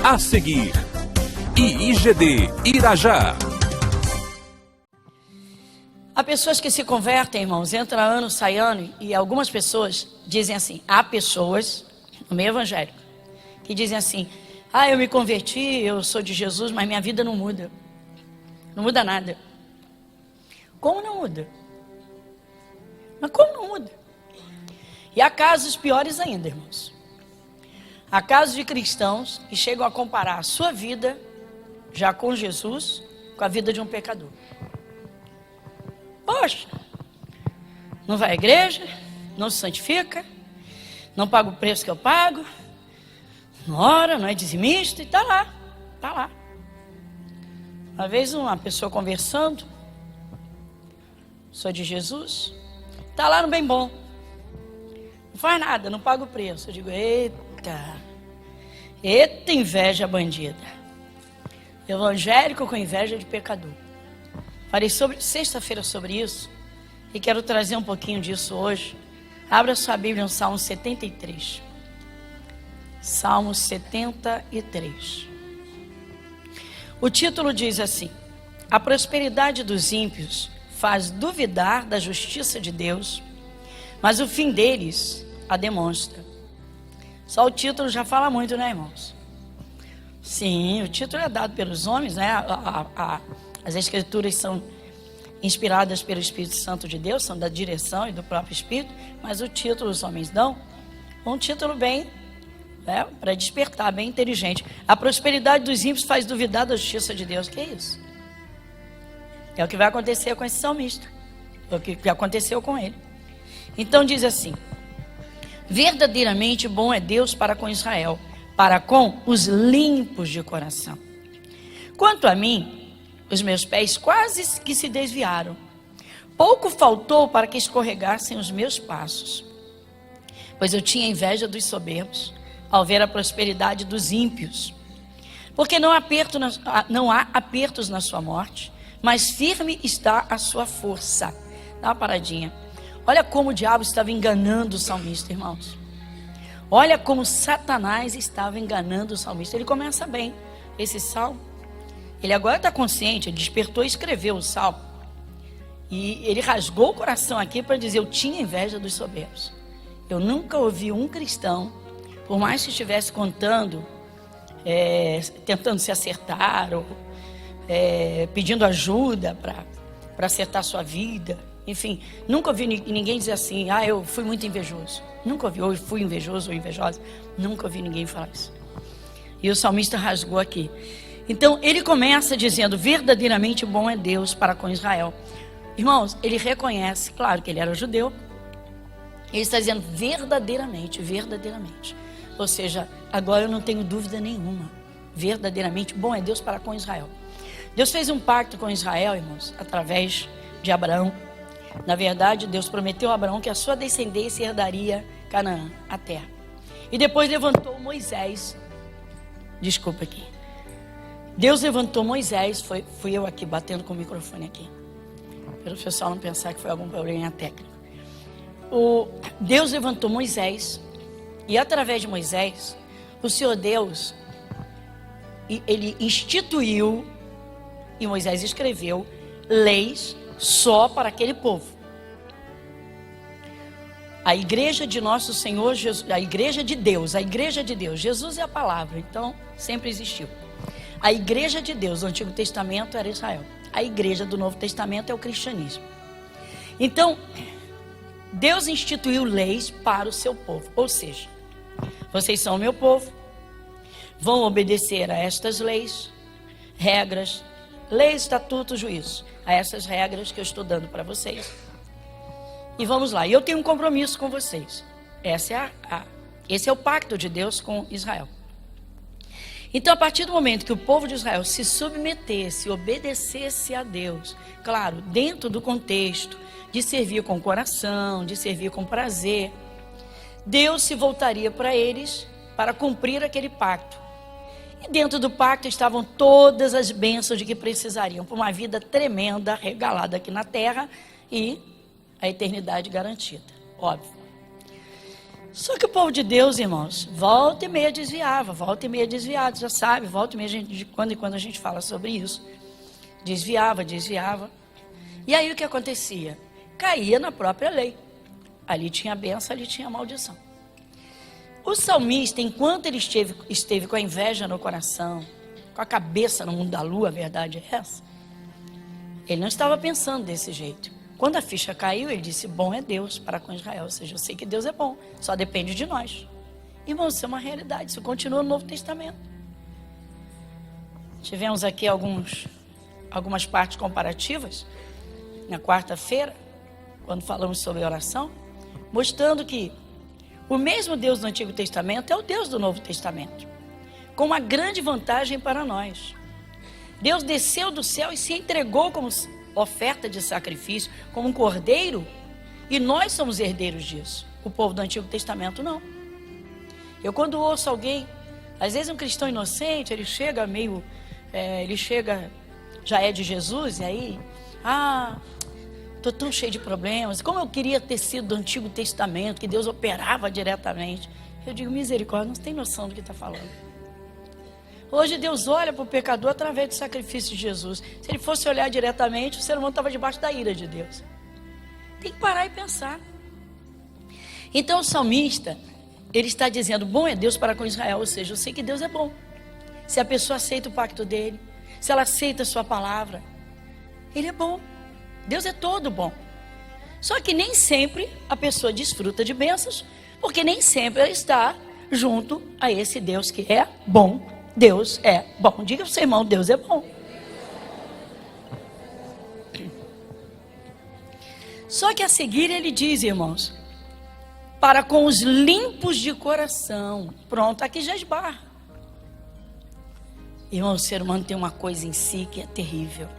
A seguir, IIGD Irajá. Há pessoas que se convertem, irmãos, entra ano, sai ano, e algumas pessoas dizem assim, há pessoas no meio evangélico que dizem assim, eu me converti, eu sou de Jesus, mas minha vida não muda. Não muda nada. Como não muda? Mas como não muda? E há casos piores ainda, irmãos. Há casos de cristãos que chegam a comparar a sua vida, já com Jesus, com a vida de um pecador. Poxa, não vai à igreja, não se santifica, não paga o preço que eu pago, não ora, não é dizimista, e está lá. Uma vez uma pessoa conversando, sou de Jesus, está lá no bem bom, não faz nada, não paga o preço. Eu digo, eita inveja bandida, evangélico com inveja de pecador. Falei sexta-feira sobre isso e quero trazer um pouquinho disso hoje. Abra sua Bíblia no Salmo 73. Salmo 73. O título diz assim: a prosperidade dos ímpios faz duvidar da justiça de Deus, mas o fim deles a demonstra. Só o título já fala muito, né, irmãos? Sim, o título é dado pelos homens, né? As escrituras são inspiradas pelo Espírito Santo de Deus, são da direção e do próprio Espírito, mas o título os homens dão, um título bem, para despertar, bem inteligente. A prosperidade dos ímpios faz duvidar da justiça de Deus. Que é isso? É o que vai acontecer com esse salmista, é o que aconteceu com ele. Então diz assim: verdadeiramente bom é Deus para com Israel, para com os limpos de coração. Quanto a mim, os meus pés quase que se desviaram. Pouco faltou para que escorregassem os meus passos, pois eu tinha inveja dos soberbos, ao ver a prosperidade dos ímpios. Porque não há apertos na sua morte, mas firme está a sua força. Dá uma paradinha. Olha como o diabo estava enganando o salmista, irmãos. Olha como Satanás estava enganando o salmista. Ele começa bem esse salmo. Ele agora está consciente, ele despertou e escreveu o salmo. E ele rasgou o coração aqui para dizer: eu tinha inveja dos soberbos. Eu nunca ouvi um cristão, por mais que estivesse contando, tentando se acertar, ou pedindo ajuda para acertar sua vida. Enfim, nunca ouvi ninguém dizer assim: eu fui muito invejoso. Nunca ouvi, ou fui invejoso ou invejosa. Nunca ouvi ninguém falar isso. E o salmista rasgou aqui. Então, ele começa dizendo: verdadeiramente bom é Deus para com Israel. Irmãos, ele reconhece, claro que ele era judeu. Ele está dizendo verdadeiramente. Ou seja, agora eu não tenho dúvida nenhuma. Verdadeiramente bom é Deus para com Israel. Deus fez um pacto com Israel, irmãos, através de Abraão. Na verdade, Deus prometeu a Abraão que a sua descendência herdaria Canaã, a terra. E depois levantou Moisés. Desculpa aqui. Deus levantou Moisés, fui eu aqui batendo com o microfone aqui, para o pessoal não pensar que foi algum problema técnico. Deus levantou Moisés, e através de Moisés, o Senhor Deus, ele instituiu, e Moisés escreveu, leis só para aquele povo. A igreja de nosso Senhor Jesus, a igreja de Deus, Jesus é a palavra, então sempre existiu. A igreja de Deus do Antigo Testamento era Israel. A igreja do Novo Testamento é o cristianismo. Então, Deus instituiu leis para o seu povo. Ou seja, vocês são o meu povo, vão obedecer a estas leis, regras, leis, estatutos, juízos, a essas regras que eu estou dando para vocês. E vamos lá, eu tenho um compromisso com vocês. Esse é o pacto de Deus com Israel. Então, a partir do momento que o povo de Israel se submetesse, obedecesse a Deus, claro, dentro do contexto de servir com coração, de servir com prazer, Deus se voltaria para eles para cumprir aquele pacto. E dentro do pacto estavam todas as bênçãos de que precisariam para uma vida tremenda, regalada aqui na terra e a eternidade garantida, óbvio. Só que o povo de Deus, irmãos, volta e meia desviava, já sabe, volta e meia, de quando em quando a gente fala sobre isso. Desviava. E aí o que acontecia? Caía na própria lei. Ali tinha bênção, ali tinha maldição. O salmista, enquanto ele esteve com a inveja no coração, com a cabeça no mundo da lua, a verdade é essa, ele não estava pensando desse jeito. Quando a ficha caiu, ele disse, bom é Deus para com Israel. Ou seja, eu sei que Deus é bom, só depende de nós. Irmãos, isso é uma realidade, isso continua no Novo Testamento. Tivemos aqui algumas partes comparativas, na quarta-feira, quando falamos sobre oração, mostrando que o mesmo Deus do Antigo Testamento é o Deus do Novo Testamento, com uma grande vantagem para nós. Deus desceu do céu e se entregou como oferta de sacrifício, como um cordeiro, e nós somos herdeiros disso. O povo do Antigo Testamento não. Eu quando ouço alguém, às vezes um cristão inocente, ele chega já é de Jesus, e aí, estou tão cheio de problemas, como eu queria ter sido do Antigo Testamento, que Deus operava diretamente. Eu digo, misericórdia, não tem noção do que está falando. Hoje Deus olha para o pecador através do sacrifício de Jesus. Se ele fosse olhar diretamente, o ser humano estava debaixo da ira de Deus. Tem que parar e pensar. Então o salmista, ele está dizendo, bom é Deus para com Israel. Ou seja, eu sei que Deus é bom. Se a pessoa aceita o pacto dele, se ela aceita a sua palavra, ele é bom. Deus é todo bom. Só que nem sempre a pessoa desfruta de bênçãos, porque nem sempre ela está junto a esse Deus que é bom. Deus é bom. Diga para o seu irmão, Deus é bom. Só que a seguir ele diz, irmãos, para com os limpos de coração. Pronto, aqui já esbarra. Irmão, o ser humano tem uma coisa em si que é terrível.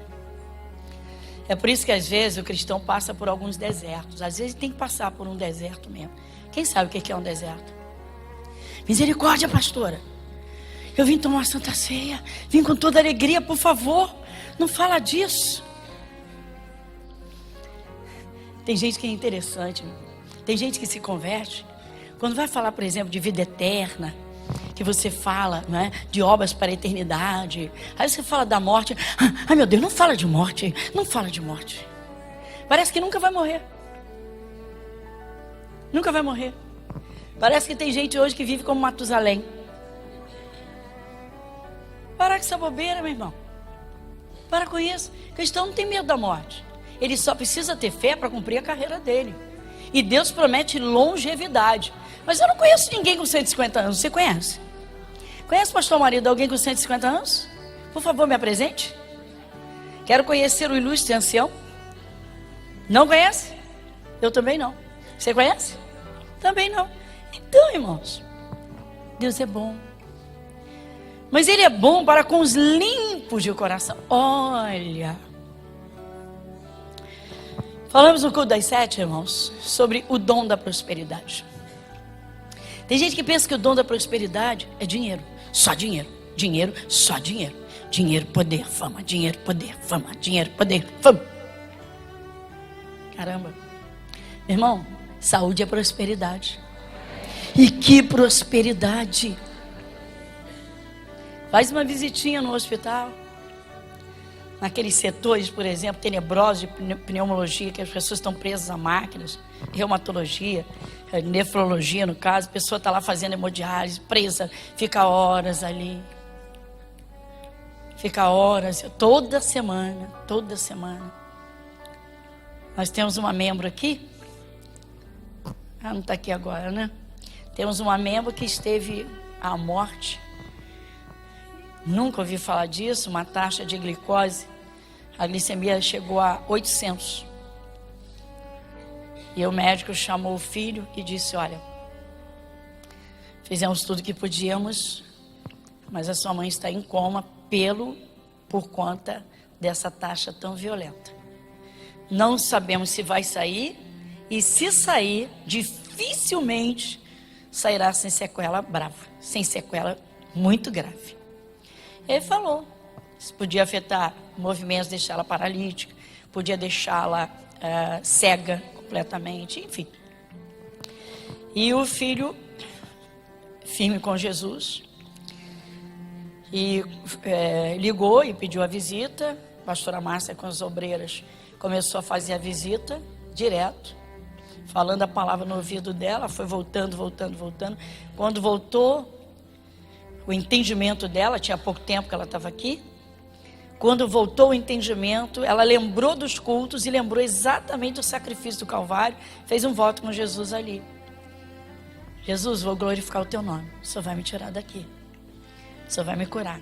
É por isso que às vezes o cristão passa por alguns desertos. Às vezes tem que passar por um deserto mesmo. Quem sabe o que é um deserto? Misericórdia, pastora. Eu vim tomar uma santa ceia. Vim com toda alegria, por favor. Não fala disso. Tem gente que é interessante. Tem gente que se converte. Quando vai falar, por exemplo, de vida eterna, que você fala, né, de obras para a eternidade. Aí você fala da morte. Ai meu Deus, não fala de morte. Não fala de morte. Parece que nunca vai morrer. Nunca vai morrer. Parece que tem gente hoje que vive como Matusalém. Para com essa bobeira, meu irmão. Para com isso. O cristão não tem medo da morte. Ele só precisa ter fé para cumprir a carreira dele. E Deus promete longevidade. Mas eu não conheço ninguém com 150 anos. Você conhece? Conhece, pastor marido, alguém com 150 anos? Por favor, me apresente. Quero conhecer o ilustre ancião. Não conhece? Eu também não. Você conhece? Também não. Então, irmãos, Deus é bom. Mas Ele é bom para com os limpos de coração. Olha. Falamos no culto das 7, irmãos, sobre o dom da prosperidade. Tem gente que pensa que o dom da prosperidade é dinheiro. Só dinheiro. Dinheiro, só dinheiro. Dinheiro, poder, fama. Dinheiro, poder, fama. Dinheiro, poder, fama. Caramba. Meu irmão, saúde é prosperidade. E que prosperidade. Faz uma visitinha no hospital. Naqueles setores, por exemplo, tenebrosos de pneumologia, que as pessoas estão presas a máquinas, reumatologia, nefrologia no caso, a pessoa está lá fazendo hemodiálise, presa, fica horas ali. Fica horas, toda semana. Nós temos uma membro aqui, não está aqui agora, né? Temos uma membro que esteve à morte. Nunca ouvi falar disso, uma taxa de glicose. A glicemia chegou a 800. E o médico chamou o filho e disse, olha, fizemos tudo que podíamos, mas a sua mãe está em coma por conta dessa taxa tão violenta. Não sabemos se vai sair, e se sair, dificilmente sairá sem sequela brava, sem sequela muito grave. Ele falou, isso podia afetar movimentos, deixá-la paralítica, podia deixá-la cega completamente, enfim. E o filho, firme com Jesus, e ligou e pediu a visita. A pastora Márcia, com as obreiras, começou a fazer a visita direto, falando a palavra no ouvido dela. Foi voltando. Quando voltou, o entendimento dela, tinha pouco tempo que ela estava aqui. Quando voltou o entendimento, ela lembrou dos cultos e lembrou exatamente do sacrifício do Calvário. Fez um voto com Jesus ali. Jesus, vou glorificar o teu nome. O Senhor vai me tirar daqui. O Senhor vai me curar.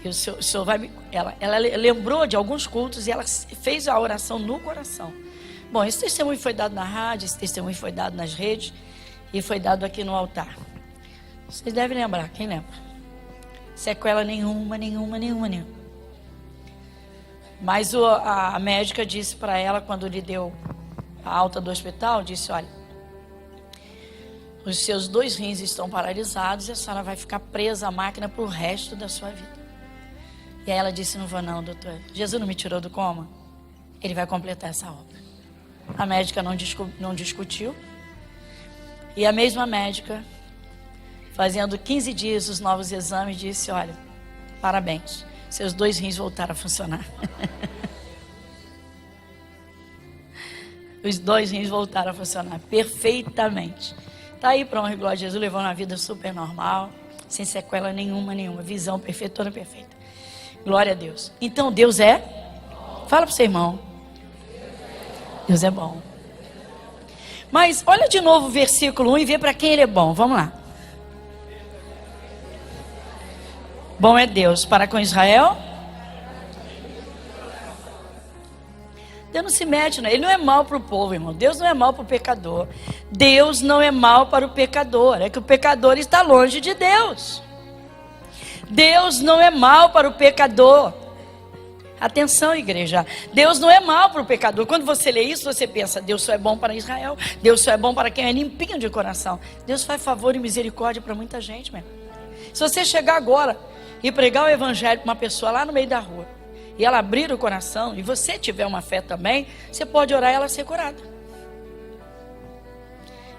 E o Senhor vai me... Ela lembrou de alguns cultos e ela fez a oração no coração. Bom, esse testemunho foi dado na rádio, esse testemunho foi dado nas redes e foi dado aqui no altar. Vocês devem lembrar, quem lembra? Sequela nenhuma. Mas a médica disse para ela, quando lhe deu a alta do hospital, disse, olha, os seus 2 rins estão paralisados e a senhora vai ficar presa à máquina para o resto da sua vida. E aí ela disse, não vou não, doutor. Jesus não me tirou do coma? Ele vai completar essa obra. A médica não discutiu. E a mesma médica, fazendo 15 dias os novos exames, disse, olha, parabéns, seus 2 rins voltaram a funcionar. Os 2 rins voltaram a funcionar perfeitamente. Está aí para honra e glória de Jesus, levando uma vida super normal, sem sequela nenhuma, visão perfeita, toda perfeita. Glória a Deus. Então Deus é? Fala para o seu irmão. Deus é bom. Mas olha de novo o versículo 1 e vê para quem ele é bom. Vamos lá. Bom é Deus para com Israel. Deus não se mete, né? Ele não é mal para o povo, irmão. Deus não é mal para o pecador. Deus não é mal para o pecador. É que o pecador está longe de Deus. Deus não é mal para o pecador. Atenção, igreja. Deus não é mal para o pecador. Quando você lê isso, você pensa, Deus só é bom para Israel. Deus só é bom para quem é limpinho de coração. Deus faz favor e misericórdia para muita gente, mesmo. Se você chegar agora e pregar o evangelho para uma pessoa lá no meio da rua, e ela abrir o coração, e você tiver uma fé também, você pode orar e ela ser curada.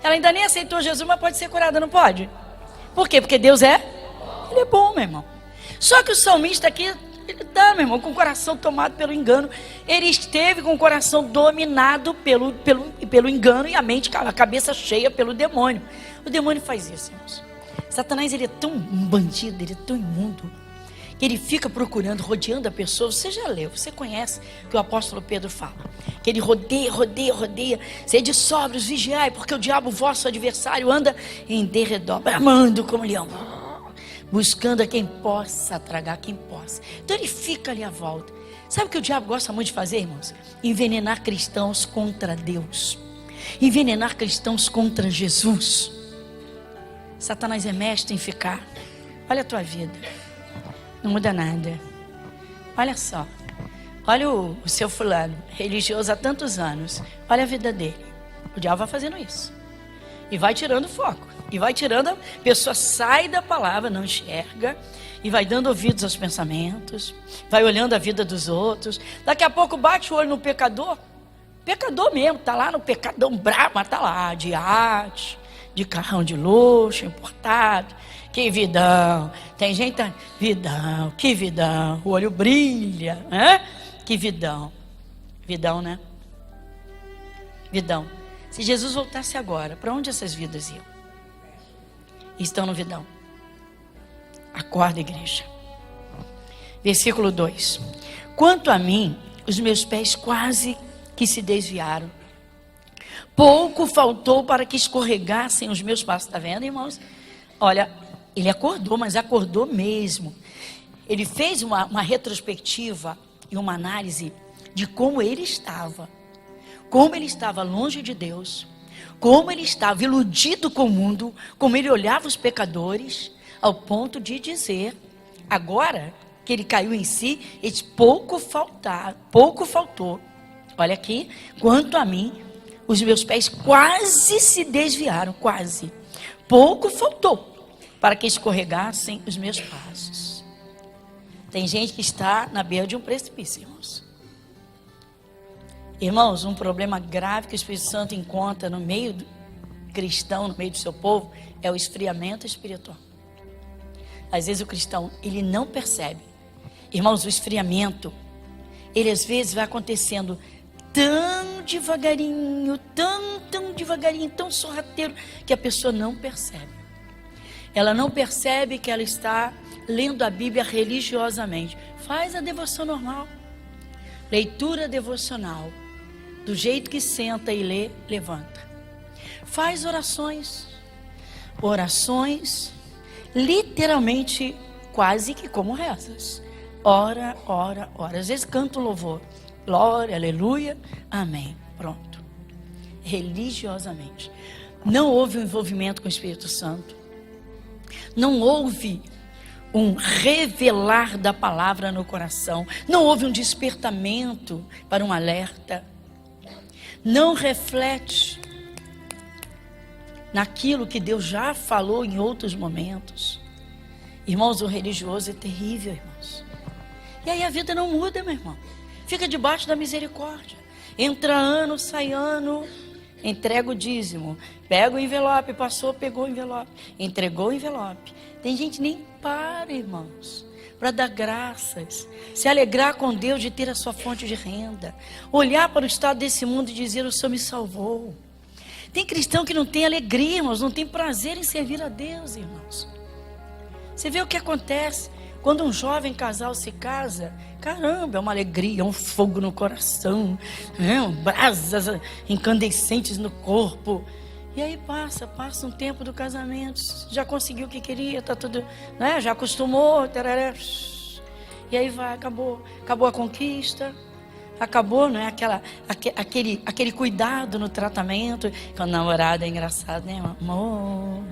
Ela ainda nem aceitou Jesus, mas pode ser curada, não pode? Por quê? Porque Deus Ele é bom, meu irmão. Só que o salmista aqui, ele está, meu irmão, com o coração tomado pelo engano. Ele esteve com o coração dominado pelo engano e a mente, a cabeça cheia pelo demônio. O demônio faz isso, irmãos. Satanás, ele é tão bandido, ele é tão imundo, que ele fica procurando, rodeando a pessoa. Você já leu, você conhece o que o apóstolo Pedro fala, que ele rodeia, sede sóbrios, vigiai, porque o diabo, vosso adversário, anda em derredor, bramando como leão, buscando a quem possa tragar, quem possa. Então ele fica ali à volta. Sabe o que o diabo gosta muito de fazer, irmãos? Envenenar cristãos contra Deus, envenenar cristãos contra Jesus. Satanás é mestre em ficar. Olha a tua vida, não muda nada. Olha só, olha o seu fulano, religioso há tantos anos, olha a vida dele. O diabo vai fazendo isso e vai tirando o foco, e vai tirando, a pessoa sai da palavra, não enxerga, e vai dando ouvidos aos pensamentos, vai olhando a vida dos outros. Daqui a pouco bate o olho no pecador mesmo, tá lá no pecadão brabo, mas tá lá de arte, de carrão de luxo, importado. Que vidão. Tem gente, vidão, que vidão. O olho brilha, né? Que vidão. Vidão, né? Vidão. Se Jesus voltasse agora, para onde essas vidas iam? Estão no vidão. Acorda, igreja. Versículo 2. Quanto a mim, os meus pés quase que se desviaram. Pouco faltou para que escorregassem os meus passos. Está vendo, irmãos? Olha, ele acordou, mas acordou mesmo. Ele fez uma retrospectiva e uma análise de como ele estava longe de Deus, como ele estava iludido com o mundo, como ele olhava os pecadores, ao ponto de dizer, agora que ele caiu em si, ele disse, pouco faltou. Olha aqui, quanto a mim, os meus pés quase se desviaram, quase. Pouco faltou para que escorregassem os meus passos. Tem gente que está na beira de um precipício, irmãos. Irmãos, um problema grave que o Espírito Santo encontra no meio cristão no meio do seu povo é o esfriamento espiritual. Às vezes o cristão, ele não percebe. Irmãos, o esfriamento, ele às vezes vai acontecendo tão devagarinho, tão devagarinho, tão sorrateiro, que a pessoa não percebe. Ela não percebe que ela está lendo a Bíblia religiosamente. Faz a devoção normal. Leitura devocional. Do jeito que senta e lê, levanta. Faz orações. Orações, literalmente, quase que como rezas. Ora, ora, ora. Às vezes canta um louvor. Glória, aleluia, amém. Pronto. Religiosamente. Não houve um envolvimento com o Espírito Santo. Não houve um revelar da palavra no coração. Não houve um despertamento para um alerta. Não reflete naquilo que Deus já falou em outros momentos. Irmãos, o religioso é terrível, irmãos. E aí a vida não muda, meu irmão. Fica debaixo da misericórdia. Entra ano, sai ano, entrega o dízimo. Pega o envelope, passou, pegou o envelope. Entregou o envelope. Tem gente que nem para, irmãos, para dar graças. Se alegrar com Deus de ter a sua fonte de renda. Olhar para o estado desse mundo e dizer, o Senhor me salvou. Tem cristão que não tem alegria, irmãos, não tem prazer em servir a Deus, irmãos. Você vê o que acontece quando um jovem casal se casa. Caramba, é uma alegria, um fogo no coração, brasas incandescentes no corpo. E aí passa um tempo do casamento, já conseguiu o que queria, tá tudo, né? Já acostumou, tarará, e aí vai, acabou a conquista. Acabou, não é? Aquele cuidado no tratamento. Com o namorado é engraçado, né, amor?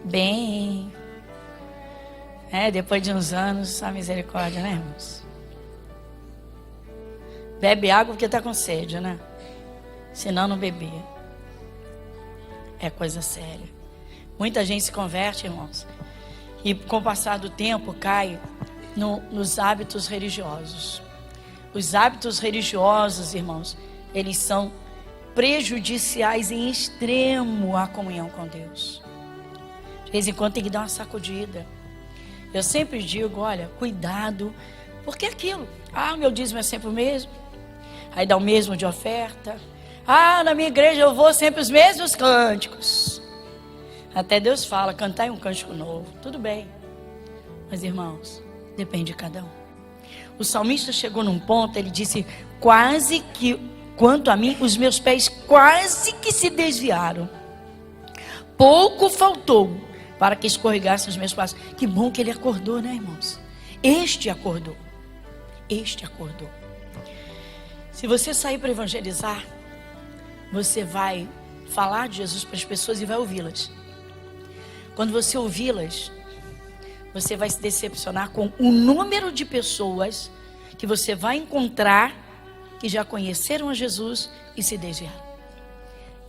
Bem. Depois de uns anos, a misericórdia, né, irmãos? Bebe água porque está com sede, né? Senão não bebia. É coisa séria. Muita gente se converte, irmãos, e com o passar do tempo cai nos hábitos religiosos. Os hábitos religiosos, irmãos, eles são prejudiciais em extremo à comunhão com Deus. De vez em quando tem que dar uma sacudida. Eu sempre digo, olha, cuidado, porque é aquilo. O meu dízimo é sempre o mesmo. Aí dá o mesmo de oferta. Na minha igreja eu vou sempre os mesmos cânticos. Até Deus fala, cantai um cântico novo. Tudo bem. Mas, irmãos, depende de cada um. O salmista chegou num ponto, ele disse, quase que, quanto a mim, os meus pés quase que se desviaram. Pouco faltou para que escorregassem os meus passos. Que bom que ele acordou, né, irmãos? Este acordou. Se você sair para evangelizar, você vai falar de Jesus para as pessoas e vai ouvi-las. Quando você ouvi-las, você vai se decepcionar com o número de pessoas que você vai encontrar que já conheceram a Jesus e se desviaram.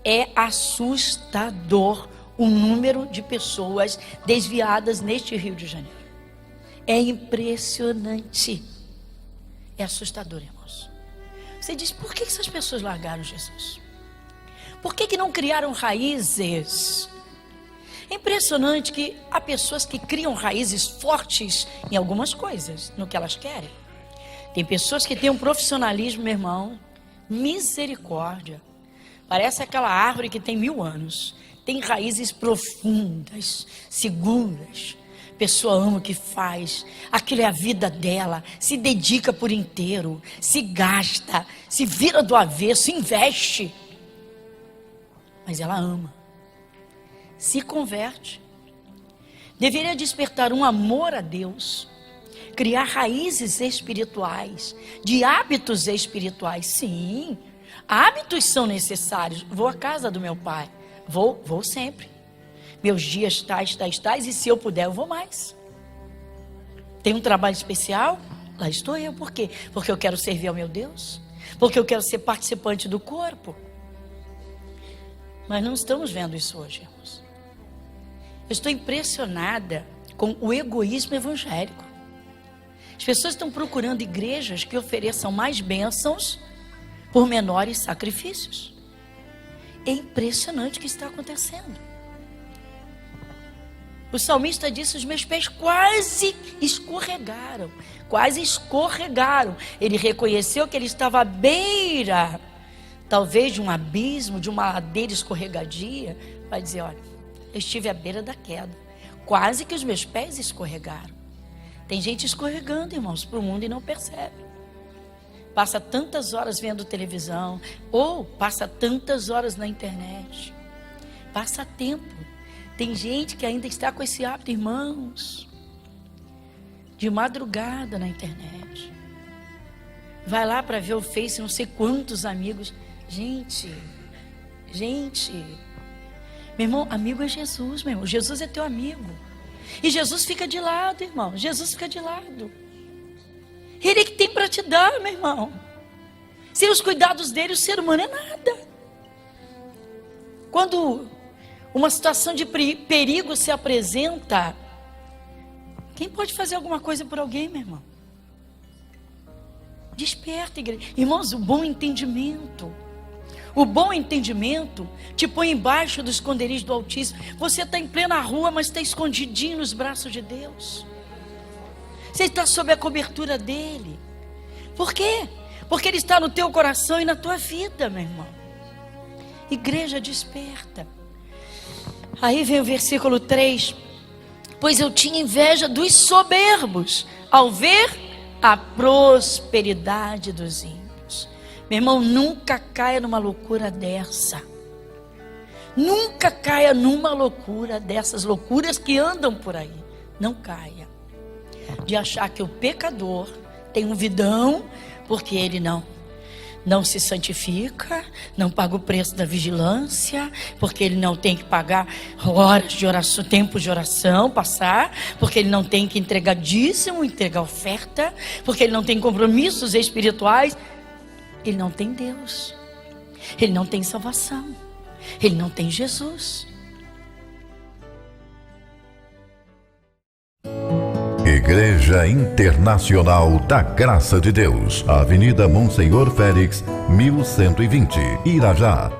É assustador o número de pessoas desviadas neste Rio de Janeiro. É impressionante. É assustador, irmãos. Você diz, por que essas pessoas largaram Jesus? Por que não criaram raízes? É impressionante que há pessoas que criam raízes fortes em algumas coisas, no que elas querem. Tem pessoas que têm um profissionalismo, meu irmão, misericórdia. Parece aquela árvore que tem 1000 anos. Tem raízes profundas, seguras. A pessoa ama o que faz, aquilo é a vida dela, se dedica por inteiro, se gasta, se vira do avesso, investe. Mas ela ama. Se converte. Deveria despertar um amor a Deus, criar raízes espirituais, de hábitos espirituais. Sim, hábitos são necessários. Vou à casa do meu pai, vou sempre. Meus dias tais, e se eu puder eu vou mais. Tem um trabalho especial? Lá estou eu. Por quê? Porque eu quero servir ao meu Deus, porque eu quero ser participante do corpo. Mas não estamos vendo isso hoje, irmãos. Eu estou impressionada com o egoísmo evangélico. As pessoas estão procurando igrejas que ofereçam mais bênçãos por menores sacrifícios. É impressionante o que está acontecendo. O salmista disse: os meus pés quase escorregaram. Quase escorregaram. Ele reconheceu que ele estava à beira, talvez de um abismo, de uma ladeira escorregadia. Vai dizer: olha, eu estive à beira da queda. Quase que os meus pés escorregaram. Tem gente escorregando, irmãos, para o mundo e não percebe. Passa tantas horas vendo televisão, ou passa tantas horas na internet. Passa tempo. Tem gente que ainda está com esse hábito, irmãos, de madrugada na internet. Vai lá para ver o Face, não sei quantos amigos. Gente, meu irmão, amigo é Jesus, meu irmão. Jesus é teu amigo. E Jesus fica de lado, irmão. Jesus fica de lado. Ele é que tem para te dar, meu irmão. Sem os cuidados dele, o ser humano é nada. Quando uma situação de perigo se apresenta, quem pode fazer alguma coisa por alguém, meu irmão? Desperta, igreja. Irmãos, o bom entendimento te põe embaixo do esconderijo do Altíssimo. Você está em plena rua, mas está escondidinho nos braços de Deus. Você está sob a cobertura dele. Por quê? Porque ele está no teu coração e na tua vida, meu irmão. Igreja, desperta. Aí vem o versículo 3. Pois eu tinha inveja dos soberbos ao ver a prosperidade dos ímpios. Meu irmão, nunca caia numa loucura dessa. Nunca caia numa loucura dessas, loucuras que andam por aí. Não caia. De achar que o pecador tem um vidão, porque ele não se santifica, não paga o preço da vigilância, porque ele não tem que pagar horas de oração, tempo de oração, passar, porque ele não tem que entregar dízimo, entregar oferta, porque ele não tem compromissos espirituais. Ele não tem Deus, ele não tem salvação, ele não tem Jesus. Igreja Internacional da Graça de Deus, Avenida Monsenhor Félix, 1120, Irajá.